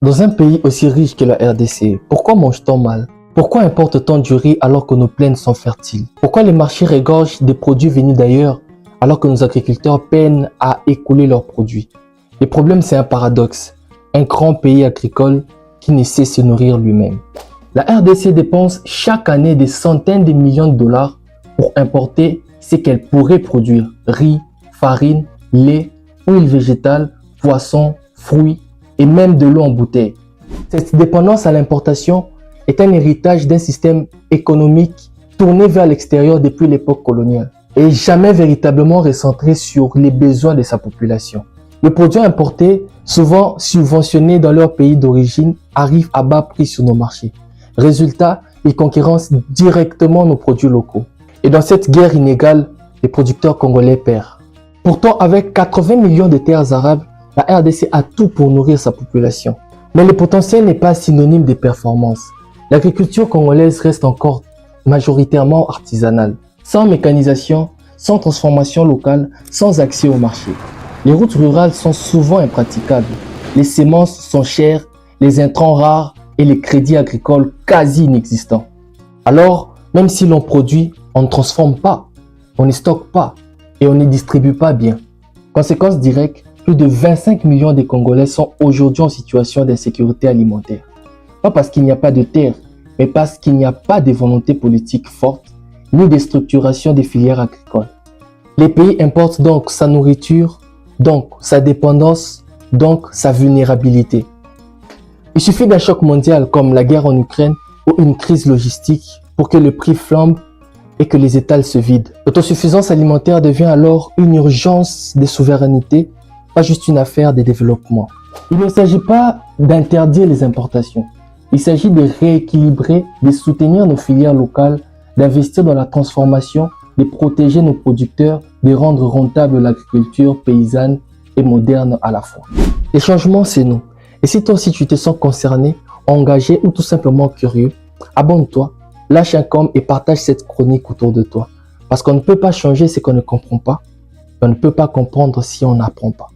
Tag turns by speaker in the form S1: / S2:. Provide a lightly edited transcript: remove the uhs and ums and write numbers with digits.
S1: Dans un pays aussi riche que la RDC, pourquoi mange-t-on mal? Pourquoi importe-t-on du riz alors que nos plaines sont fertiles? Pourquoi les marchés regorgent des produits venus d'ailleurs alors que nos agriculteurs peinent à écouler leurs produits? Le problème, c'est un paradoxe. Un grand pays agricole qui ne sait se nourrir lui-même. La RDC dépense chaque année des centaines de millions de dollars pour importer ce qu'elle pourrait produire. Riz, farine, lait, huile végétale, poissons, fruits et même de l'eau en bouteille. Cette dépendance à l'importation est un héritage d'un système économique tourné vers l'extérieur depuis l'époque coloniale et jamais véritablement recentré sur les besoins de sa population. Les produits importés, souvent subventionnés dans leur pays d'origine, arrivent à bas prix sur nos marchés. Résultat, ils concurrencent directement nos produits locaux. Et dans cette guerre inégale, les producteurs congolais perdent. Pourtant, avec 80 millions de terres arables, la RDC a tout pour nourrir sa population. Mais le potentiel n'est pas synonyme de performance. L'agriculture congolaise reste encore majoritairement artisanale, sans mécanisation, sans transformation locale, sans accès au marché. Les routes rurales sont souvent impraticables. Les semences sont chères, les intrants rares et les crédits agricoles quasi inexistants. Alors, même si l'on produit, on ne transforme pas, on ne stocke pas et on ne distribue pas bien. Conséquence directe, plus de 25 millions de Congolais sont aujourd'hui en situation d'insécurité alimentaire. Pas parce qu'il n'y a pas de terre, mais parce qu'il n'y a pas de volonté politique forte, ni de structuration des filières agricoles. Les pays importent donc sa nourriture, donc sa dépendance, donc sa vulnérabilité. Il suffit d'un choc mondial comme la guerre en Ukraine ou une crise logistique pour que le prix flambe et que les étals se vident. L'autosuffisance alimentaire devient alors une urgence de souveraineté, pas juste une affaire de développement. Il ne s'agit pas d'interdire les importations. Il s'agit de rééquilibrer, de soutenir nos filières locales, d'investir dans la transformation, de protéger nos producteurs, de rendre rentable l'agriculture paysanne et moderne à la fois. Les changements, c'est nous. Et si toi aussi tu te sens concerné, engagé ou tout simplement curieux, abonne-toi, lâche un com et partage cette chronique autour de toi. Parce qu'on ne peut pas changer ce qu'on ne comprend pas. On ne peut pas comprendre si on n'apprend pas.